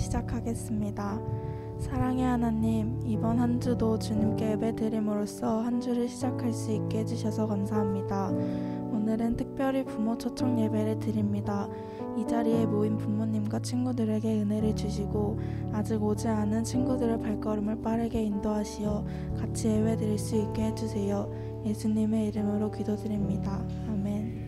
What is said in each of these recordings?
시작하겠습니다. 사랑의 하나님, 이번 한 주도 주님께 예배드림으로써 한 주를 시작할 수 있게 해주셔서 감사합니다. 오늘은 특별히 부모 초청 예배를 드립니다. 이 자리에 모인 부모님과 친구들에게 은혜를 주시고 아직 오지 않은 친구들의 발걸음을 빠르게 인도하시어 같이 예배드릴 수 있게 해주세요. 예수님의 이름으로 기도드립니다. 아멘.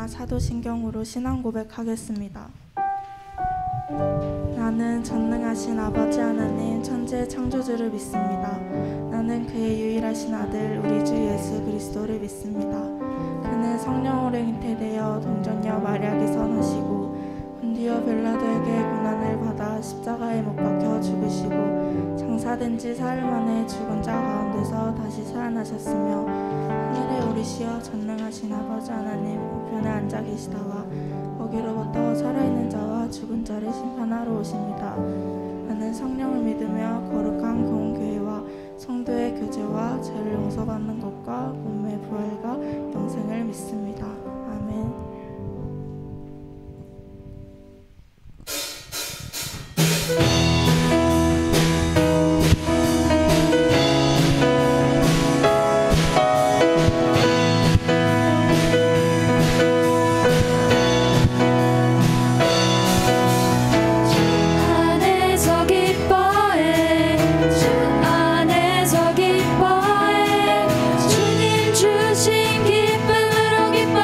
일어나 사도신경으로 신앙 고백하겠습니다. 나는 전능하신 아버지 하나님 천지의 창조주를 믿습니다. 나는 그의 유일하신 아들 우리 주 예수 그리스도를 믿습니다. 그는 성령으로 잉태되어 동정녀 마리아에게서 나시고 본디오 빌라도에게 고난을 받아 십자가에 못 박혀 죽으시고 장사된 지 사흘 만에 죽은 자 가운데서 다시 살아나셨으며 하늘에 오르시어 전능하신 아버지 하나님 우편에 앉아 계시다가 거기로부터 살아있는 자와 죽은 자를 심판하러 오십니다. 나는 성령을 믿으며 거룩한 공교회와 성도의 교제와 죄를 용서받는 것과 몸의 부활과 영생을 믿습니다. 아멘. 주님 주신 기쁨으로 기뻐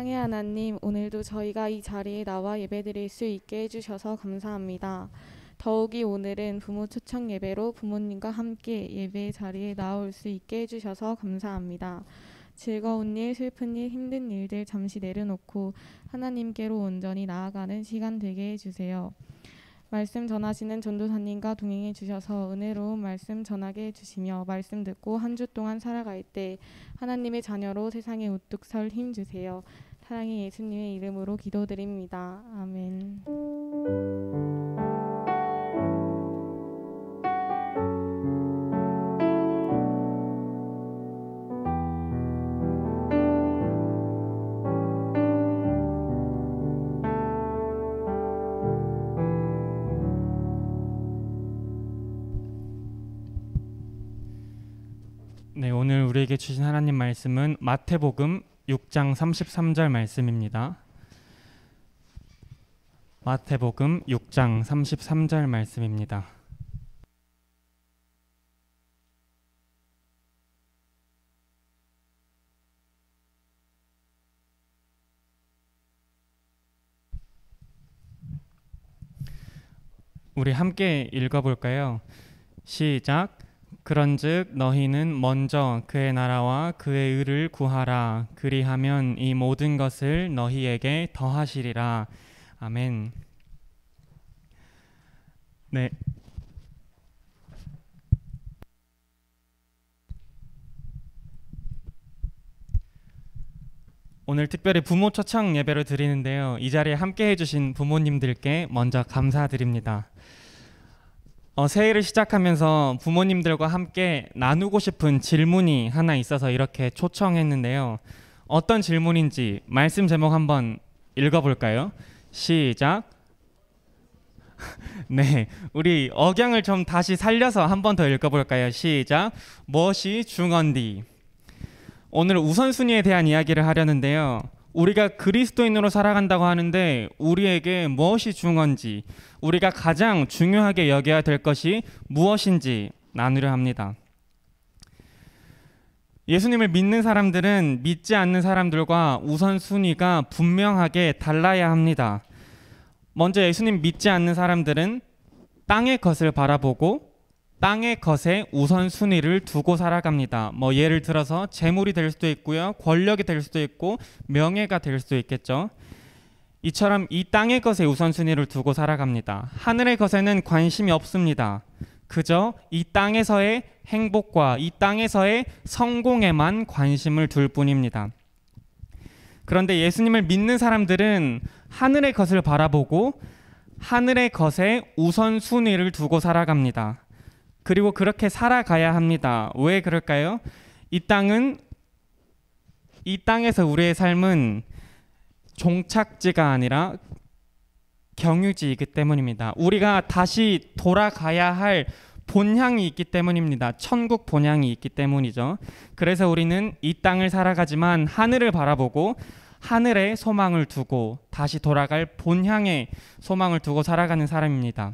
사랑의 하나님, 오늘도 저희가 이 자리에 나와 예배드릴 수 있게 해주셔서 감사합니다. 더욱이 오늘은 부모 초청 예배로 부모님과 함께 예배 자리에 나올 수 있게 해주셔서 감사합니다. 즐거운 일, 슬픈 일, 힘든 일들 잠시 내려놓고 하나님께로 온전히 나아가는 시간 되게 해주세요. 말씀 전하시는 전도사님과 동행해 주셔서 은혜로운 말씀 전하게 해주시며 말씀 듣고 한 주 동안 살아갈 때 하나님의 자녀로 세상에 우뚝 설 힘 주세요. 사랑의 예수님의 이름으로 기도드립니다. 아멘. 네, 오늘 우리에게 주신 하나님 말씀은 마태복음 6장 33절 말씀입니다. 마태복음 6장 33절 말씀입니다. 우리 함께 읽어볼까요? 시작. 그런즉 너희는 먼저 그의 나라와 그의 의를 구하라. 그리하면 이 모든 것을 너희에게 더하시리라. 아멘. 네. 오늘 특별히 부모 초청 예배를 드리는데요. 이 자리에 함께 해주신 부모님들께 먼저 감사드립니다. 새해를 시작하면서 부모님들과 함께 나누고 싶은 질문이 하나 있어서 이렇게 초청했는데요. 어떤 질문인지 말씀 제목 한번 읽어볼까요? 시작. 네, 우리 억양을 좀 다시 살려서 한 번 더 읽어볼까요? 시작. 무엇이 중헌디? 오늘 우선순위에 대한 이야기를 하려는데요. 우리가 그리스도인으로 살아간다고 하는데 우리에게 무엇이 중요한지, 우리가 가장 중요하게 여겨야 될 것이 무엇인지 나누려 합니다. 예수님을 믿는 사람들은 믿지 않는 사람들과 우선순위가 분명하게 달라야 합니다. 먼저 예수님 믿지 않는 사람들은 땅의 것을 바라보고 땅의 것에 우선순위를 두고 살아갑니다. 예를 들어서 재물이 될 수도 있고요, 권력이 될 수도 있고 명예가 될 수도 있겠죠. 이처럼 이 땅의 것에 우선순위를 두고 살아갑니다. 하늘의 것에는 관심이 없습니다. 그저 이 땅에서의 행복과 이 땅에서의 성공에만 관심을 둘 뿐입니다. 그런데 예수님을 믿는 사람들은 하늘의 것을 바라보고 하늘의 것에 우선순위를 두고 살아갑니다. 그리고 그렇게 살아가야 합니다. 왜 그럴까요? 이 땅에서 우리의 삶은 종착지가 아니라 경유지이기 때문입니다. 우리가 다시 돌아가야 할 본향이 있기 때문입니다. 천국 본향이 있기 때문이죠. 그래서 우리는 이 땅을 살아가지만 하늘을 바라보고 하늘에 소망을 두고 다시 돌아갈 본향에 소망을 두고 살아가는 사람입니다.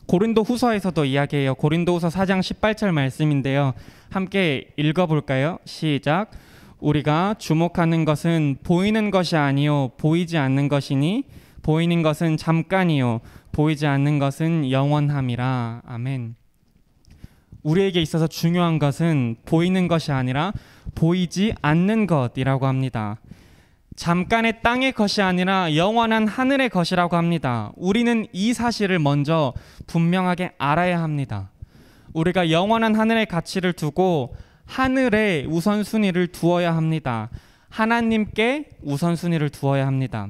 고린도 후서에서도 이야기해요. 고린도 후서 4장 18절 말씀인데요. 함께 읽어볼까요? 시작. 우리가 주목하는 것은 보이는 것이 아니요 보이지 않는 것이니 보이는 것은 잠깐이요 보이지 않는 것은 영원함이라. 아멘. 우리에게 있어서 중요한 것은 보이는 것이 아니라 보이지 않는 것이라고 합니다. 잠깐의 땅의 것이 아니라 영원한 하늘의 것이라고 합니다. 우리는 이 사실을 먼저 분명하게 알아야 합니다. 우리가 영원한 하늘의 가치를 두고 하늘에 우선순위를 두어야 합니다. 하나님께 우선순위를 두어야 합니다.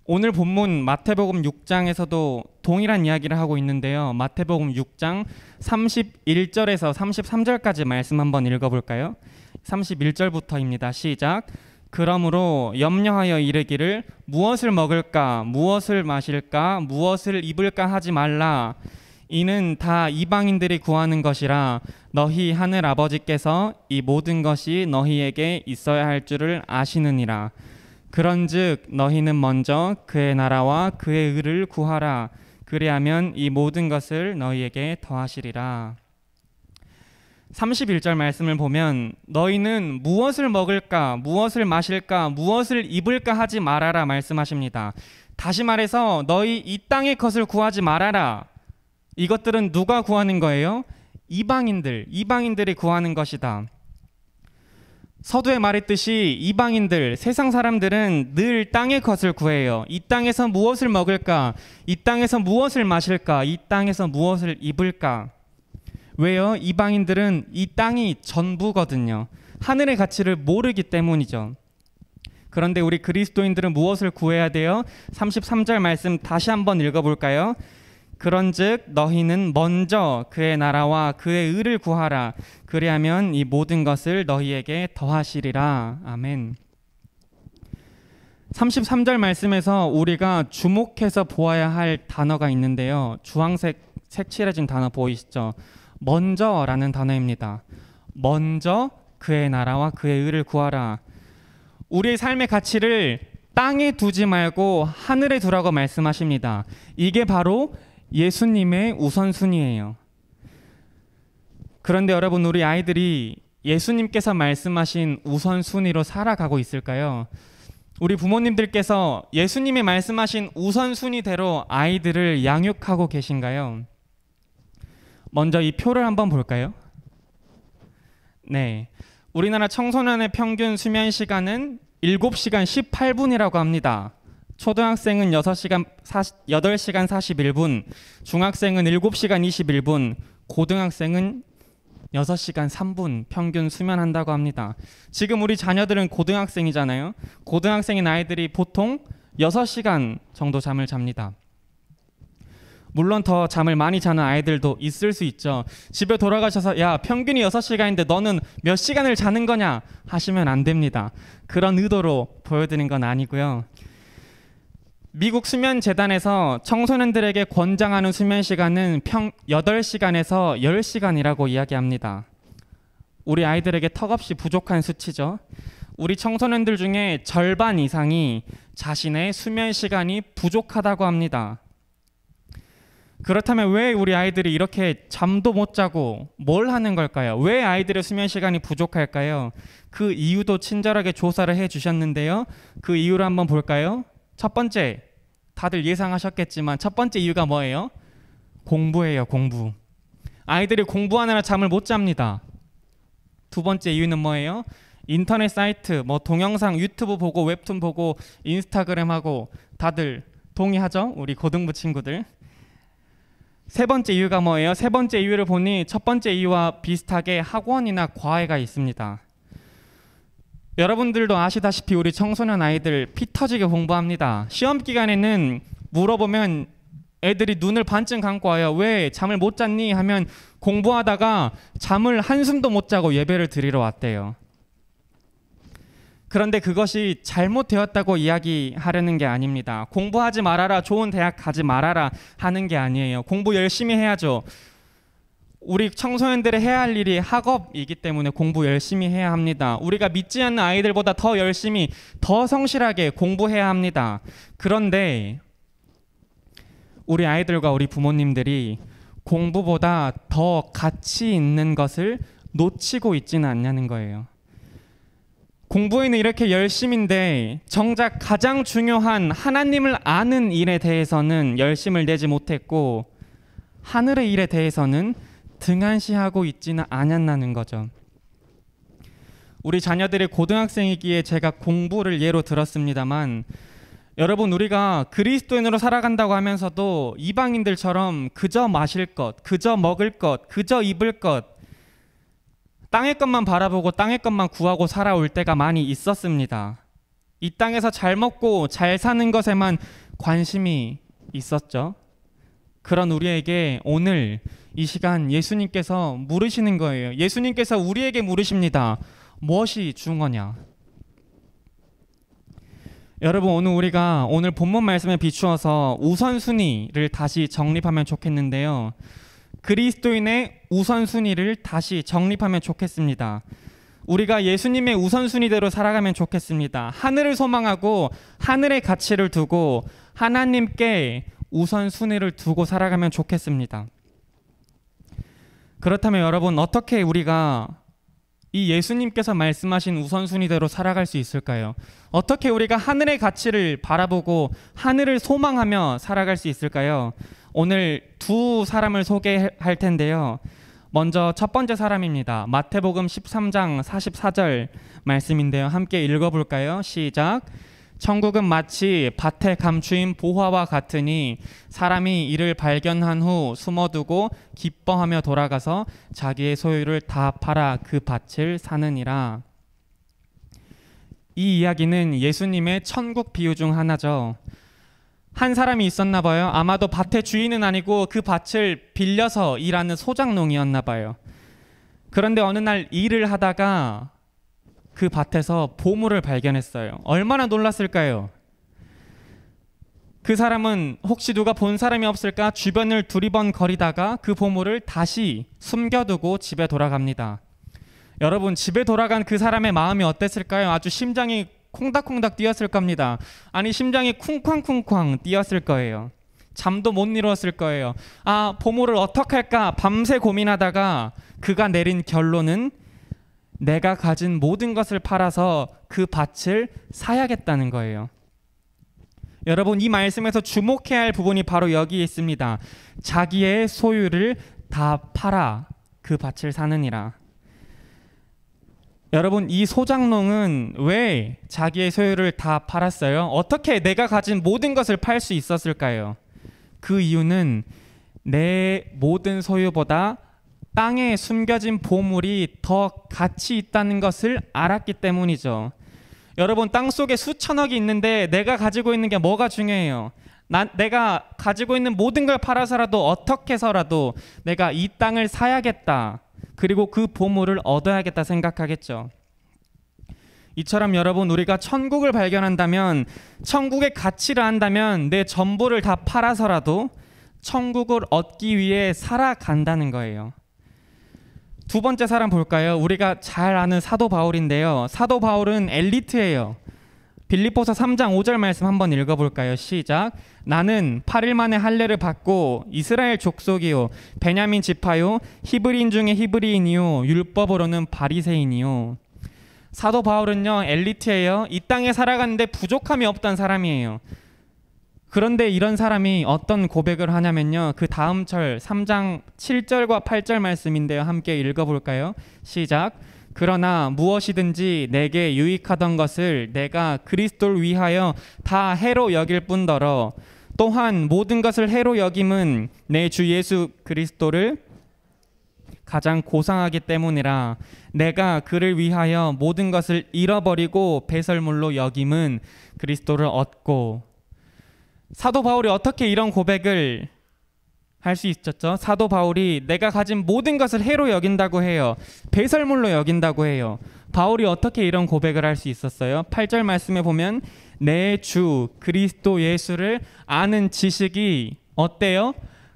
오늘 본문 마태복음 6장에서도 동일한 이야기를 하고 있는데요. 마태복음 6장 31절에서 33절까지 말씀 한번 읽어볼까요? 31절부터입니다. 시작. 그러므로 염려하여 이르기를 무엇을 먹을까, 무엇을 마실까, 무엇을 입을까 하지 말라. 이는 다 이방인들이 구하는 것이라 너희 하늘 아버지께서 이 모든 것이 너희에게 있어야 할 줄을 아시느니라. 그런즉 너희는 먼저 그의 나라와 그의 의를 구하라. 그리하면 이 모든 것을 너희에게 더하시리라. 31절 말씀을 보면 너희는 무엇을 먹을까, 무엇을 마실까, 무엇을 입을까 하지 말아라 말씀하십니다. 다시 말해서 너희 이 땅의 것을 구하지 말아라. 이것들은 누가 구하는 거예요? 이방인들이 구하는 것이다. 서두에 말했듯이 이방인들, 세상 사람들은 늘 땅의 것을 구해요. 이 땅에서 무엇을 먹을까? 이 땅에서 무엇을 마실까? 이 땅에서 무엇을 입을까? 왜요? 이방인들은 이 땅이 전부거든요. 하늘의 가치를 모르기 때문이죠. 그런데 우리 그리스도인들은 무엇을 구해야 돼요? 33절 말씀 다시 한번 읽어볼까요? 그런즉 너희는 먼저 그의 나라와 그의 의를 구하라. 그리하면 이 모든 것을 너희에게 더하시리라. 아멘. 33절 말씀에서 우리가 주목해서 보아야 할 단어가 있는데요. 주황색 색칠해진 단어 보이시죠? 먼저라는 단어입니다. 먼저 그의 나라와 그의 의를 구하라. 우리의 삶의 가치를 땅에 두지 말고 하늘에 두라고 말씀하십니다. 이게 바로 예수님의 우선순위예요. 그런데 여러분, 우리 아이들이 예수님께서 말씀하신 우선순위로 살아가고 있을까요? 우리 부모님들께서 예수님이 말씀하신 우선순위대로 아이들을 양육하고 계신가요? 먼저 이 표를 한번 볼까요? 네, 우리나라 청소년의 평균 수면 시간은 7시간 18분이라고 합니다. 초등학생은 8시간 41분, 중학생은 7시간 21분, 고등학생은 6시간 3분 평균 수면한다고 합니다. 지금 우리 자녀들은 고등학생이잖아요. 고등학생인 아이들이 보통 6시간 정도 잠을 잡니다. 물론 더 잠을 많이 자는 아이들도 있을 수 있죠. 집에 돌아가셔서 야, 평균이 6시간인데 너는 몇 시간을 자는 거냐 하시면 안 됩니다. 그런 의도로 보여드린 건 아니고요. 미국 수면재단에서 청소년들에게 권장하는 수면 시간은 8시간에서 10시간이라고 이야기합니다. 우리 아이들에게 턱없이 부족한 수치죠. 우리 청소년들 중에 절반 이상이 자신의 수면 시간이 부족하다고 합니다. 그렇다면 왜 우리 아이들이 이렇게 잠도 못 자고 뭘 하는 걸까요? 왜 아이들의 수면 시간이 부족할까요? 그 이유도 친절하게 조사를 해주셨는데요. 그 이유를 한번 볼까요? 첫 번째, 다들 예상하셨겠지만 첫 번째 이유가 뭐예요? 공부예요, 공부. 아이들이 공부하느라 잠을 못 잡니다. 두 번째 이유는 뭐예요? 인터넷 사이트, 동영상, 유튜브 보고, 웹툰 보고, 인스타그램 하고. 다들 동의하죠? 우리 고등부 친구들. 세 번째 이유가 뭐예요? 세 번째 이유를 보니 첫 번째 이유와 비슷하게 학원이나 과외가 있습니다. 여러분들도 아시다시피 우리 청소년 아이들 피 터지게 공부합니다. 시험 기간에는 물어보면 애들이 눈을 반쯤 감고 와요. 왜 잠을 못 잤니? 하면 공부하다가 잠을 한숨도 못 자고 예배를 드리러 왔대요. 그런데 그것이 잘못되었다고 이야기하려는 게 아닙니다. 공부하지 말아라, 좋은 대학 가지 말아라 하는 게 아니에요. 공부 열심히 해야죠. 우리 청소년들이 해야 할 일이 학업이기 때문에 공부 열심히 해야 합니다. 우리가 믿지 않는 아이들보다 더 열심히, 더 성실하게 공부해야 합니다. 그런데 우리 아이들과 우리 부모님들이 공부보다 더 가치 있는 것을 놓치고 있지는 않냐는 거예요. 공부에는 이렇게 열심인데 정작 가장 중요한 하나님을 아는 일에 대해서는 열심을 내지 못했고 하늘의 일에 대해서는 등한시하고 있지는 않았나는 거죠. 우리 자녀들이 고등학생이기에 제가 공부를 예로 들었습니다만, 여러분, 우리가 그리스도인으로 살아간다고 하면서도 이방인들처럼 그저 마실 것, 그저 먹을 것, 그저 입을 것, 땅의 것만 바라보고 땅의 것만 구하고 살아올 때가 많이 있었습니다. 이 땅에서 잘 먹고 잘 사는 것에만 관심이 있었죠. 그런 우리에게 오늘 이 시간 예수님께서 물으시는 거예요. 예수님께서 우리에게 물으십니다. 무엇이 중요하냐? 여러분, 오늘 본문 말씀에 비추어서 우선순위를 다시 정립하면 좋겠는데요. 그리스도인의 우선순위를 다시 정립하면 좋겠습니다. 우리가 예수님의 우선순위대로 살아가면 좋겠습니다. 하늘을 소망하고 하늘의 가치를 두고 하나님께 우선순위를 두고 살아가면 좋겠습니다. 그렇다면 여러분, 어떻게 우리가 이 예수님께서 말씀하신 우선순위대로 살아갈 수 있을까요? 어떻게 우리가 하늘의 가치를 바라보고 하늘을 소망하며 살아갈 수 있을까요? 오늘 두 사람을 소개할 텐데요. 먼저 첫 번째 사람입니다. 마태복음 13장 44절 말씀인데요. 함께 읽어볼까요? 시작. 천국은 마치 밭에 감추인 보화와 같으니 사람이 이를 발견한 후 숨어두고 기뻐하며 돌아가서 자기의 소유를 다 팔아 그 밭을 사느니라. 이 이야기는 예수님의 천국 비유 중 하나죠. 한 사람이 있었나 봐요. 아마도 밭의 주인은 아니고 그 밭을 빌려서 일하는 소작농이었나 봐요. 그런데 어느 날 일을 하다가 그 밭에서 보물을 발견했어요. 얼마나 놀랐을까요? 그 사람은 혹시 누가 본 사람이 없을까 주변을 두리번거리다가 그 보물을 다시 숨겨두고 집에 돌아갑니다. 여러분, 집에 돌아간 그 사람의 마음이 어땠을까요? 아주 심장이 콩닥콩닥 뛰었을 겁니다. 아니, 심장이 쿵쾅쿵쾅 뛰었을 거예요. 잠도 못 이루었을 거예요. 아, 보물을 어떻게 할까 밤새 고민하다가 그가 내린 결론은 내가 가진 모든 것을 팔아서 그 밭을 사야겠다는 거예요. 여러분, 이 말씀에서 주목해야 할 부분이 바로 여기에 있습니다. 자기의 소유를 다 팔아 그 밭을 사느니라. 여러분, 이 소작농은 왜 자기의 소유를 다 팔았어요? 어떻게 내가 가진 모든 것을 팔 수 있었을까요? 그 이유는 내 모든 소유보다 땅에 숨겨진 보물이 더 가치 있다는 것을 알았기 때문이죠. 여러분, 땅속에 수천억이 있는데 내가 가지고 있는 게 뭐가 중요해요? 내가 가지고 있는 모든 걸 팔아서라도 어떻게 해서라도 내가 이 땅을 사야겠다. 그리고 그 보물을 얻어야겠다 생각하겠죠. 이처럼 여러분, 우리가 천국을 발견한다면, 천국의 가치를 안다면 내 전부를 다 팔아서라도 천국을 얻기 위해 살아간다는 거예요. 두 번째 사람 볼까요? 우리가 잘 아는 사도 바울인데요. 사도 바울은 엘리트예요. 빌립보서 3장 5절 말씀 한번 읽어볼까요? 시작. 나는 8일 만에 할례를 받고 이스라엘 족속이요 베냐민 지파요 히브리인 중에 히브리인이요 율법으로는 바리새인이요. 사도 바울은요, 엘리트예요. 이 땅에 살아가는데 부족함이 없던 사람이에요. 그런데 이런 사람이 어떤 고백을 하냐면요, 그 다음 절 3장 7절과 8절 말씀인데요. 함께 읽어볼까요? 시작. 그러나 무엇이든지 내게 유익하던 것을 내가 그리스도를 위하여 다 해로 여길 뿐더러 또한 모든 것을 해로 여김은 내 주 예수 그리스도를 가장 고상하기 때문이라. 내가 그를 위하여 모든 것을 잃어버리고 배설물로 여김은 그리스도를 얻고. 사도 바울이 어떻게 이런 고백을 할 수 있었죠? 사도 바울이 내가 가진 모든 것을 해로 여긴다고 해요. 배설물로 여긴다고 해요. 바울이 어떻게 이런 고백을 할 수 있었어요? 8절 말씀에 보면 내 주 그리스도 예수를 아는 지식이 어때요?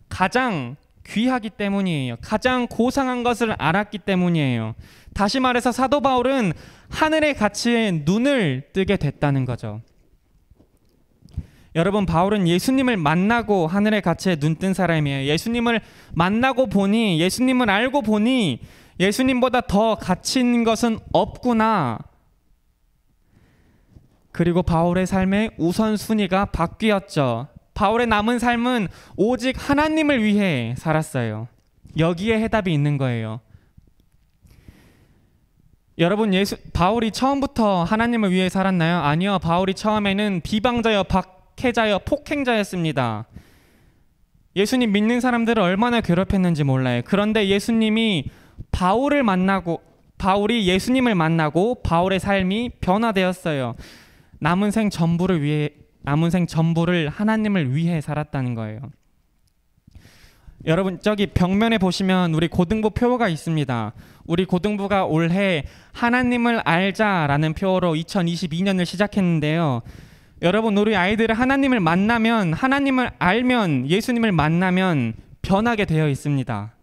가장 귀하기 때문이에요. 가장 고상한 것을 알았기 때문이에요. 다시 말해서 사도 바울은 하늘의 가치에 눈을 뜨게 됐다는 거죠. 여러분, 바울은 예수님을 만나고 하늘의 가치에 눈뜬 사람이에요. 예수님을 만나고 보니, 예수님을 알고 보니 예수님보다 더 가치 있는 것은 없구나. 그리고 바울의 삶의 우선순위가 바뀌었죠. 바울의 남은 삶은 오직 하나님을 위해 살았어요. 여기에 해답이 있는 거예요. 여러분, 바울이 처음부터 하나님을 위해 살았나요? 아니요. 바울이 처음에는 비방자여 박해자여 폭행자였습니다. 예수님 믿는 사람들을 얼마나 괴롭혔는지 몰라요. 그런데 예수님이 바울이 예수님을 만나고 바울의 삶이 변화되었어요. 남은 생 전부를 하나님을 위해 살았다는 거예요. 여러분, 저기 벽면에 보시면 우리 고등부 표가 있습니다. 우리 고등부가 올해 하나님을 알자라는 표어로 2022년을 시작했는데요. 여러분, 우리 아이들은 하나님을 알면, 예수님을 만나면 변하게 되어 있습니다.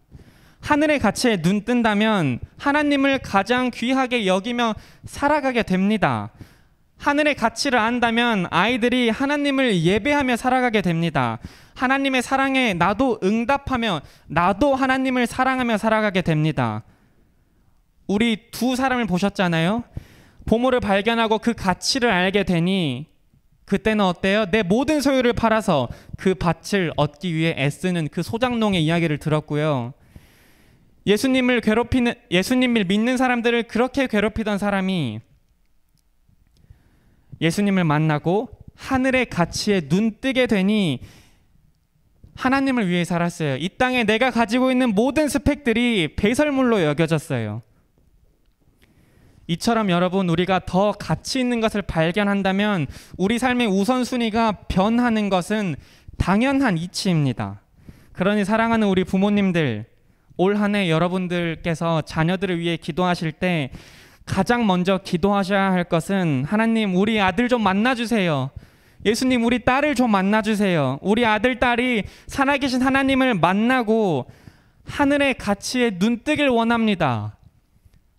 하늘의 가치에 눈 뜬다면 하나님을 가장 귀하게 여기며 살아가게 됩니다. 하늘의 가치를 안다면 아이들이 하나님을 예배하며 살아가게 됩니다. 하나님의 사랑에 나도 응답하며 나도 하나님을 사랑하며 살아가게 됩니다. 우리 두 사람을 보셨잖아요. 보물을 발견하고 그 가치를 알게 되니 그때는 어때요? 내 모든 소유를 팔아서 그 밭을 얻기 위해 애쓰는 그 소장농의 이야기를 들었고요. 예수님을 믿는 사람들을 그렇게 괴롭히던 사람이 예수님을 만나고 하늘의 가치에 눈뜨게 되니 하나님을 위해 살았어요. 이 땅에 내가 가지고 있는 모든 스펙들이 배설물로 여겨졌어요. 이처럼 여러분, 우리가 더 가치 있는 것을 발견한다면 우리 삶의 우선순위가 변하는 것은 당연한 이치입니다. 그러니 사랑하는 우리 부모님들, 올 한 해 여러분들께서 자녀들을 위해 기도하실 때 가장 먼저 기도하셔야 할 것은 하나님, 우리 아들 좀 만나주세요. 예수님, 우리 딸을 좀 만나주세요. 우리 아들, 딸이 살아계신 하나님을 만나고 하늘의 가치에 눈뜨길 원합니다.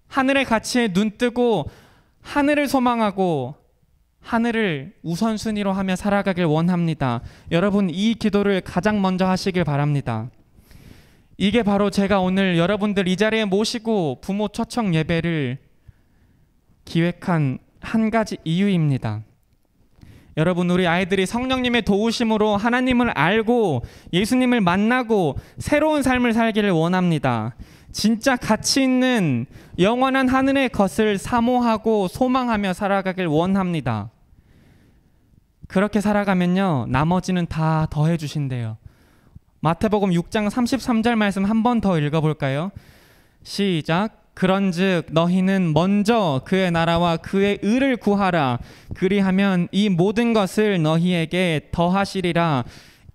하늘의 가치에 눈뜨고 하늘을 소망하고 하늘을 우선순위로 하며 살아가길 원합니다. 여러분, 이 기도를 가장 먼저 하시길 바랍니다. 이게 바로 제가 오늘 여러분들 이 자리에 모시고 부모 초청 예배를 기획한 한 가지 이유입니다. 여러분, 우리 아이들이 성령님의 도우심으로 하나님을 알고 예수님을 만나고 새로운 삶을 살기를 원합니다. 진짜 가치 있는 영원한 하늘의 것을 사모하고 소망하며 살아가길 원합니다. 그렇게 살아가면요, 나머지는 다 더해 주신대요. 마태복음 6장 33절 말씀 한 번 더 읽어볼까요? 시작. 그런즉 너희는 먼저 그의 나라와 그의 의를 구하라. 그리하면 이 모든 것을 너희에게 더하시리라.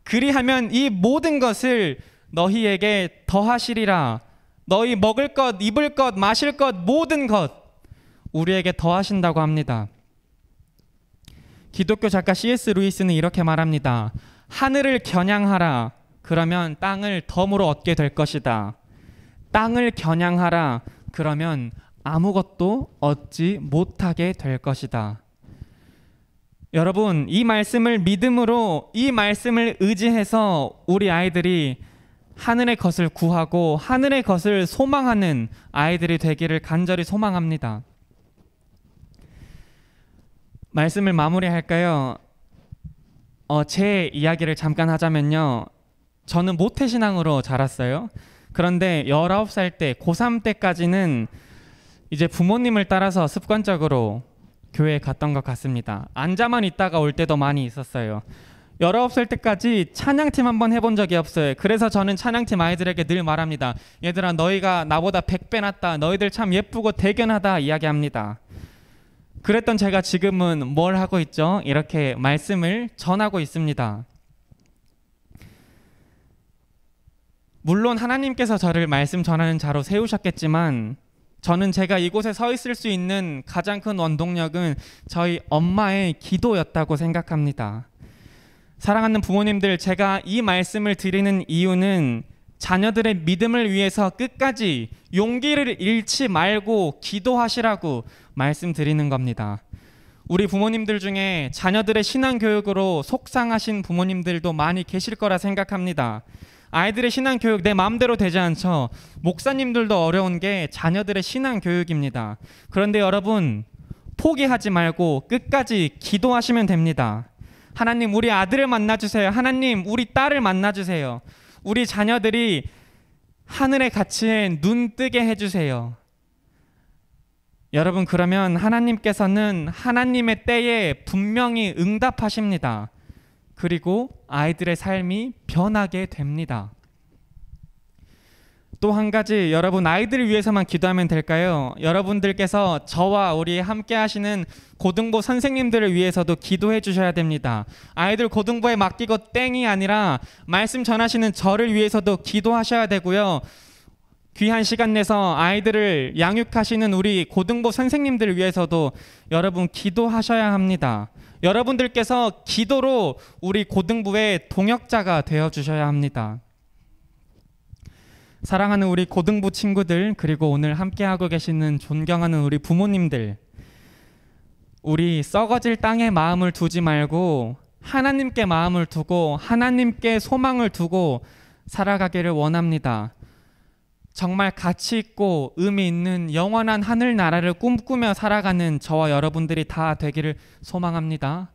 그리하면 이 모든 것을 너희에게 더하시리라. 너희 먹을 것, 입을 것, 마실 것, 모든 것 우리에게 더하신다고 합니다. 기독교 작가 C.S. 루이스는 이렇게 말합니다. 하늘을 겨냥하라. 그러면 땅을 덤으로 얻게 될 것이다. 땅을 겨냥하라. 그러면 아무것도 얻지 못하게 될 것이다. 여러분, 이 말씀을 믿음으로, 이 말씀을 의지해서 우리 아이들이 하늘의 것을 구하고 하늘의 것을 소망하는 아이들이 되기를 간절히 소망합니다. 말씀을 마무리할까요? 제 이야기를 잠깐 하자면요, 저는 모태신앙으로 자랐어요. 그런데 19살 때, 고3 때까지는 이제 부모님을 따라서 습관적으로 교회에 갔던 것 같습니다. 앉아만 있다가 올 때도 많이 있었어요. 19살 때까지 찬양팀 한번 해본 적이 없어요. 그래서 저는 찬양팀 아이들에게 늘 말합니다. 얘들아, 너희가 나보다 100배 낫다. 너희들 참 예쁘고 대견하다 이야기합니다. 그랬던 제가 지금은 뭘 하고 있죠? 이렇게 말씀을 전하고 있습니다. 물론 하나님께서 저를 말씀 전하는 자로 세우셨겠지만 저는 제가 이곳에 서 있을 수 있는 가장 큰 원동력은 저희 엄마의 기도였다고 생각합니다. 사랑하는 부모님들, 제가 이 말씀을 드리는 이유는 자녀들의 믿음을 위해서 끝까지 용기를 잃지 말고 기도하시라고 말씀드리는 겁니다. 우리 부모님들 중에 자녀들의 신앙교육으로 속상하신 부모님들도 많이 계실 거라 생각합니다. 아이들의 신앙교육 내 마음대로 되지 않죠. 목사님들도 어려운 게 자녀들의 신앙교육입니다. 그런데 여러분, 포기하지 말고 끝까지 기도하시면 됩니다. 하나님, 우리 아들을 만나주세요. 하나님, 우리 딸을 만나주세요. 우리 자녀들이 하늘의 가치에 눈 뜨게 해주세요. 여러분, 그러면 하나님께서는 하나님의 때에 분명히 응답하십니다. 그리고 아이들의 삶이 변하게 됩니다. 또 한 가지, 여러분 아이들을 위해서만 기도하면 될까요? 여러분들께서 저와 우리 함께 하시는 고등부 선생님들을 위해서도 기도해 주셔야 됩니다. 아이들 고등부에 맡기고 땡이 아니라 말씀 전하시는 저를 위해서도 기도하셔야 되고요. 귀한 시간 내서 아이들을 양육하시는 우리 고등부 선생님들을 위해서도 여러분 기도하셔야 합니다. 여러분들께서 기도로 우리 고등부의 동역자가 되어 주셔야 합니다. 사랑하는 우리 고등부 친구들, 그리고 오늘 함께하고 계시는 존경하는 우리 부모님들, 우리 썩어질 땅에 마음을 두지 말고 하나님께 마음을 두고 하나님께 소망을 두고 살아가기를 원합니다. 정말 가치 있고 의미 있는 영원한 하늘나라를 꿈꾸며 살아가는 저와 여러분들이 다 되기를 소망합니다.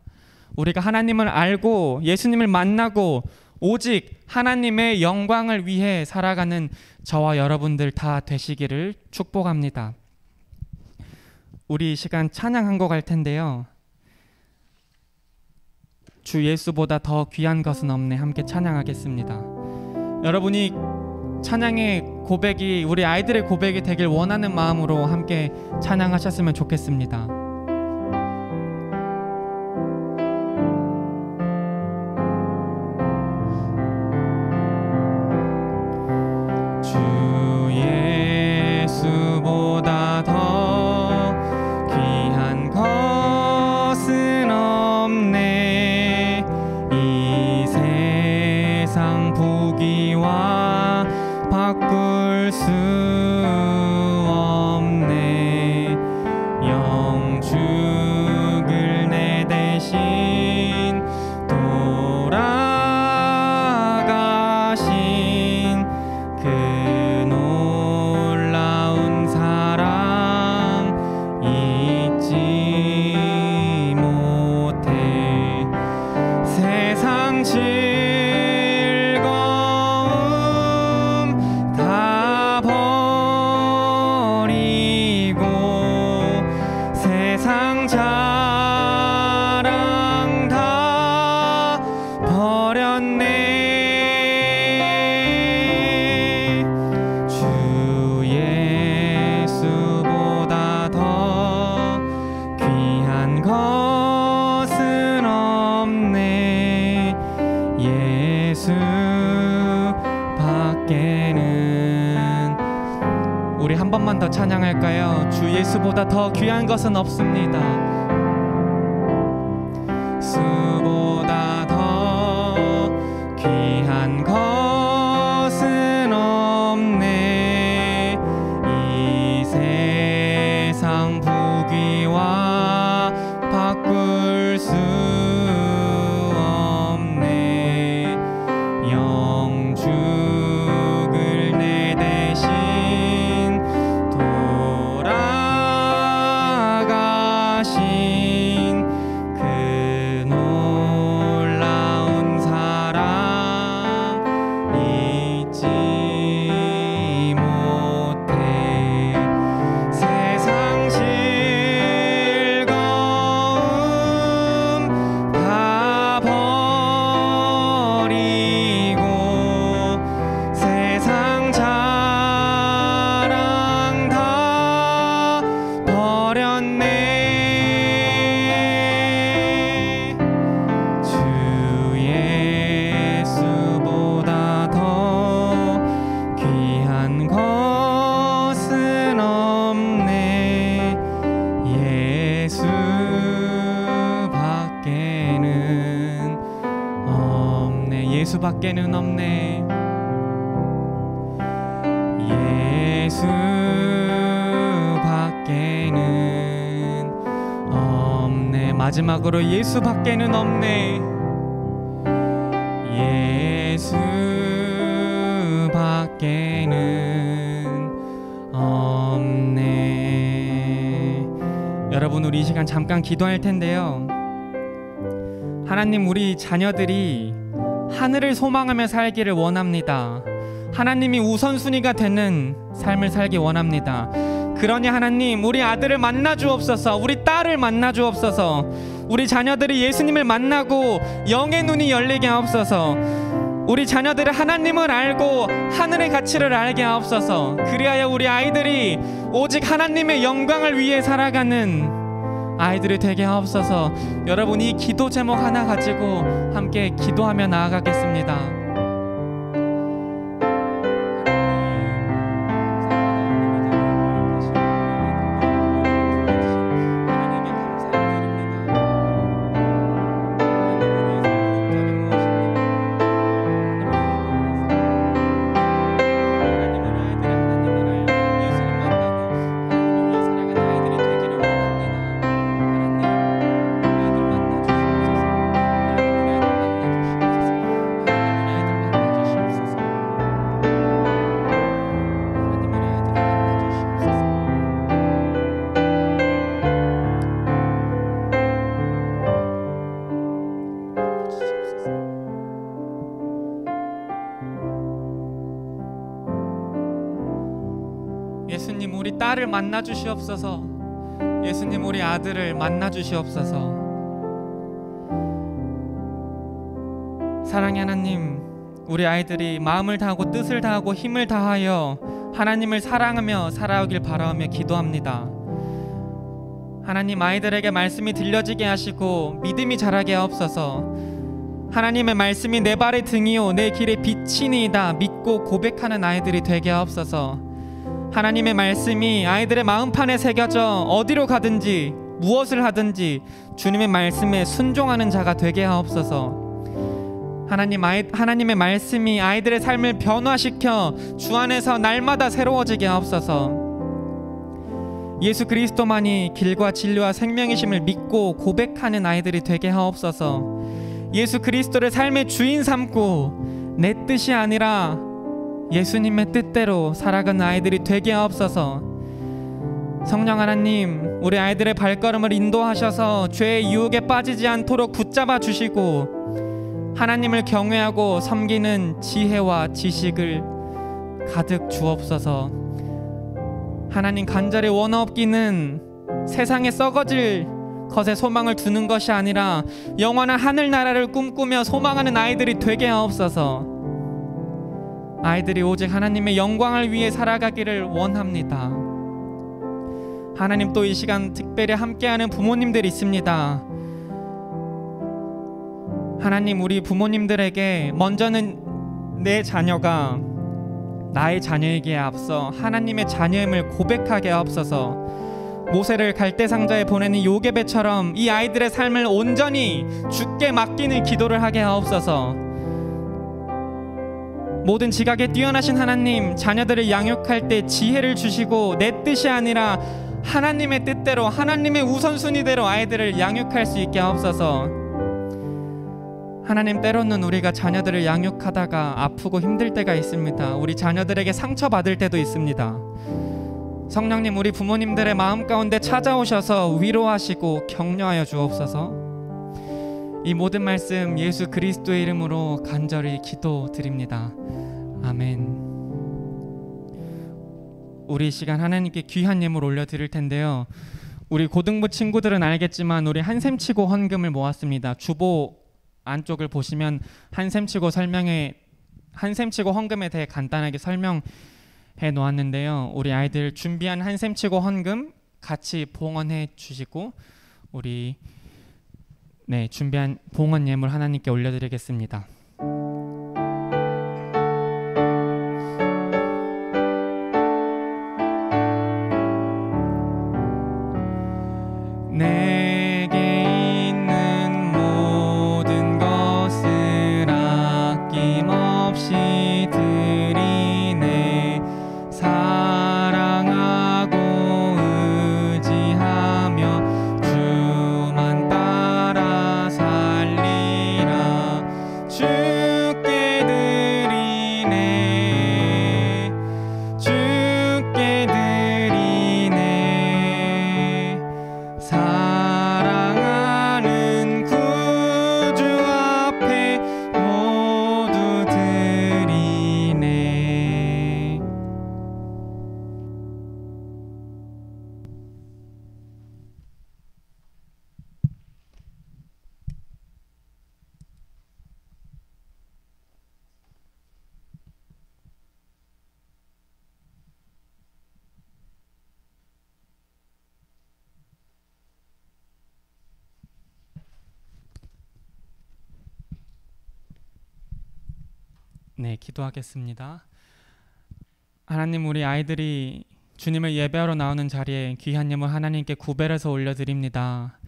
우리가 하나님을 알고 예수님을 만나고 오직 하나님의 영광을 위해 살아가는 저와 여러분들 다 되시기를 축복합니다. 우리 이 시간 찬양 한 곡 할 텐데요. 주 예수보다 더 귀한 것은 없네. 함께 찬양하겠습니다. 여러분이 찬양의 고백이 우리 아이들의 고백이 되길 원하는 마음으로 함께 찬양하셨으면 좋겠습니다. 주 예수보다 더 귀한 것은 없네. 이 세상 부귀와 바꿀 수 없네. 영죽을 내 대신 돌아가신 그 놀라운 사랑 잊지 못해. 세상 즐거움 다 버리고 세상 자랑 다 버렸네. 주 예수보다 더 귀한 것은 없네. 예수 밖에는. 우리 한 번만 더 찬양할까요? 주 예수보다 더 귀한 것은 없습니다. 수보다 더 귀한 것은 없네. 이 세상 부귀와 바꿀 수 없네. 영죽을 내 대신 돌아가신 그 놀라운 사랑 잊지 못해. 세상 즐거움 다 버리고 세상 자랑 다 버렸네. 주 예수보다 더 귀한 것은 없네. 예수 밖에는 없네. 예수 밖에는 없네. 예수 밖에는 없네. 마지막으로 예수 밖에는 없네. 예수 밖에는 없네. 여러분, 우리 이 시간 잠깐 기도할 텐데요. 하나님, 우리 자녀들이 하늘을 소망하며 살기를 원합니다. 하나님이 우선순위가 되는 삶을 살기 원합니다. 그러니 하나님, 우리 아들을 만나 주옵소서. 우리 딸을 만나 주옵소서. 우리 자녀들이 예수님을 만나고 영의 눈이 열리게 하옵소서. 우리 자녀들이 하나님을 알고 하늘의 가치를 알게 하옵소서. 그리하여 우리 아이들이 오직 하나님의 영광을 위해 살아가는 아이들이 되게 하옵소서. 여러분, 이 기도 제목 하나 가지고 함께 기도하며 나아가겠습니다. 예수님 우리 딸을 만나 주시옵소서. 예수님 우리 아들을 만나 주시옵소서. 사랑의 하나님, 우리 아이들이 마음을 다하고 뜻을 다하고 힘을 다하여 하나님을 사랑하며 살아오길 바라며 기도합니다. 하나님, 아이들에게 말씀이 들려지게 하시고 믿음이 자라게 하옵소서. 하나님의 말씀이 내 발의 등이요 내 길의 빛이니이다 믿고 고백하는 아이들이 되게 하옵소서. 하나님의 말씀이 아이들의 마음판에 새겨져 어디로 가든지 무엇을 하든지 주님의 말씀에 순종하는 자가 되게 하옵소서. 하나님의 말씀이 아이들의 삶을 변화시켜 주 안에서 날마다 새로워지게 하옵소서. 예수 그리스도만이 길과 진리와 생명이심을 믿고 고백하는 아이들이 되게 하옵소서. 예수 그리스도를 삶의 주인 삼고 내 뜻이 아니라 예수님의 뜻대로 살아가는 아이들이 되게 하옵소서. 성령 하나님, 우리 아이들의 발걸음을 인도하셔서 죄의 유혹에 빠지지 않도록 붙잡아 주시고 하나님을 경외하고 섬기는 지혜와 지식을 가득 주옵소서. 하나님, 간절히 원하옵기는 세상에 썩어질 것에 소망을 두는 것이 아니라 영원한 하늘나라를 꿈꾸며 소망하는 아이들이 되게 하옵소서. 아이들이 오직 하나님의 영광을 위해 살아가기를 원합니다. 하나님, 또 이 시간 특별히 함께하는 부모님들이 있습니다. 하나님, 우리 부모님들에게 먼저는 내 자녀가 나의 자녀이기에 앞서 하나님의 자녀임을 고백하게 하옵소서. 모세를 갈대상자에 보내는 요게벳처럼 이 아이들의 삶을 온전히 주께 맡기는 기도를 하게 하옵소서. 모든 지각에 뛰어나신 하나님, 자녀들을 양육할 때 지혜를 주시고 내 뜻이 아니라 하나님의 뜻대로 하나님의 우선순위대로 아이들을 양육할 수 있게 하옵소서. 하나님, 때로는 우리가 자녀들을 양육하다가 아프고 힘들 때가 있습니다. 우리 자녀들에게 상처받을 때도 있습니다. 성령님, 우리 부모님들의 마음 가운데 찾아오셔서 위로하시고 격려하여 주옵소서. 이 모든 말씀 예수 그리스도의 이름으로 간절히 기도드립니다. 아멘. 우리 시간 하나님께 귀한 예물 올려드릴 텐데요, 우리 고등부 친구들은 알겠지만 우리 한샘치고 헌금을 모았습니다. 주보 안쪽을 보시면 한샘치고 헌금에 대해 간단하게 설명해 놓았는데요, 우리 아이들 준비한 한샘치고 헌금 같이 봉헌해 주시고 우리 준비한 봉헌 예물 하나님께 올려드리겠습니다. 내게 있는 모든 것을 아낌없이 드리네. 사랑하고 의지하며 주만 따라 살리라. 주께 드리네. 주께 드리네. 사랑하는 구주 앞에 모두 드리네. 네, 기도하겠습니다. 하나님, 우리 아이들이 주님을 예배하러 나오는 자리에 귀한 예물 하나님께 구별해서 올려드립니다.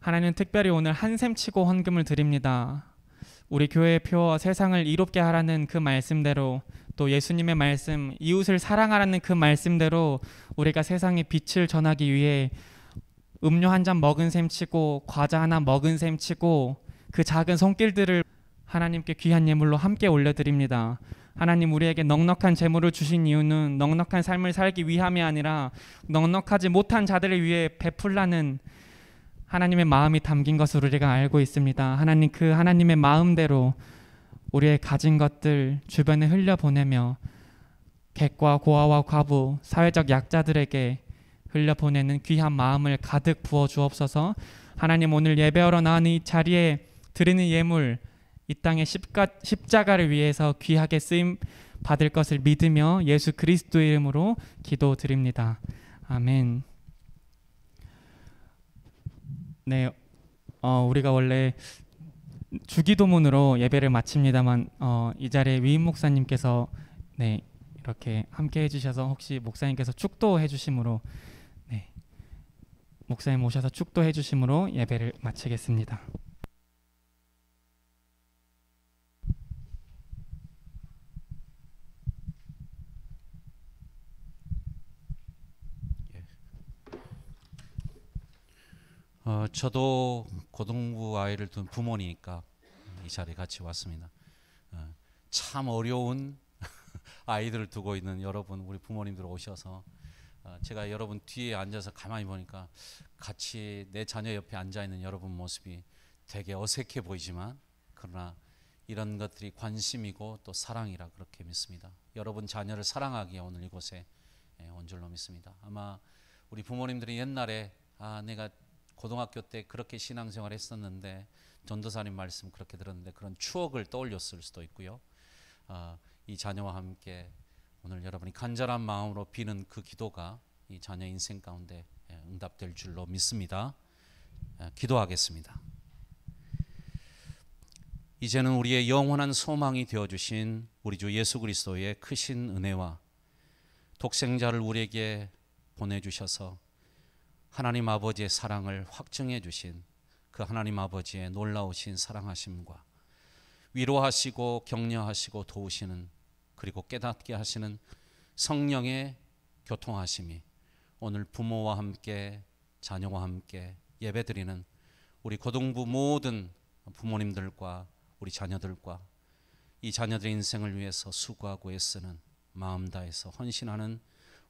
하나님, 특별히 오늘 한샘치고 헌금을 드립니다. 우리 교회의 표 세상을 이롭게 하라는 그 말씀대로, 또 예수님의 말씀 이웃을 사랑하라는 그 말씀대로 우리가 세상에 빛을 전하기 위해 음료 한 잔 먹은 셈 치고 과자 하나 먹은 셈 치고 그 작은 손길들을 하나님께 귀한 예물로 함께 올려드립니다. 하나님, 우리에게 넉넉한 재물을 주신 이유는 넉넉한 삶을 살기 위함이 아니라 넉넉하지 못한 자들을 위해 베풀라는 하나님의 마음이 담긴 것으로 우리가 알고 있습니다. 하나님, 그 하나님의 마음대로 우리의 가진 것들 주변에 흘려보내며 객과 고아와 과부, 사회적 약자들에게 흘려보내는 귀한 마음을 가득 부어 주옵소서. 하나님, 오늘 예배하러 나온 이 자리에 드리는 예물, 이 땅의 십자가를 위해서 귀하게 쓰임 받을 것을 믿으며 예수 그리스도의 이름으로 기도드립니다. 아멘. 네, 우리가 원래 주기도문으로 예배를 마칩니다만 이 자리에 위임 목사님께서 네, 이렇게 함께 해주셔서 혹시 목사님께서 축도해 주심으로 네, 목사님 오셔서 축도해 주심으로 예배를 마치겠습니다. 저도 고등부 아이를 둔 부모니까 이 자리에 같이 왔습니다. 참 어려운 아이들을 두고 있는 여러분, 우리 부모님들 오셔서 제가 여러분 뒤에 앉아서 가만히 보니까 같이 내 자녀 옆에 앉아 있는 여러분 모습이 되게 어색해 보이지만 그러나 이런 것들이 관심이고 또 사랑이라 그렇게 믿습니다. 여러분 자녀를 사랑하기에 오늘 이곳에 온 줄로 믿습니다. 아마 우리 부모님들이 옛날에 내가 고등학교 때 그렇게 신앙생활 했었는데 전도사님 말씀 그렇게 들었는데 그런 추억을 떠올렸을 수도 있고요. 이 자녀와 함께 오늘 여러분이 간절한 마음으로 비는 그 기도가 이 자녀 인생 가운데 응답될 줄로 믿습니다. 기도하겠습니다. 이제는 우리의 영원한 소망이 되어주신 우리 주 예수 그리스도의 크신 은혜와 독생자를 우리에게 보내주셔서 하나님 아버지의 사랑을 확증해 주신 그 하나님 아버지의 놀라우신 사랑하심과 위로하시고 격려하시고 도우시는 그리고 깨닫게 하시는 성령의 교통하심이 오늘 부모와 함께 자녀와 함께 예배드리는 우리 고등부 모든 부모님들과 우리 자녀들과 이 자녀들의 인생을 위해서 수고하고 애쓰는 마음 다해서 헌신하는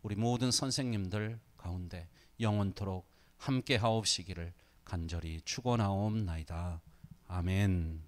우리 모든 선생님들 가운데 영원토록 함께 하옵시기를 간절히 축원하옵나이다. 아멘.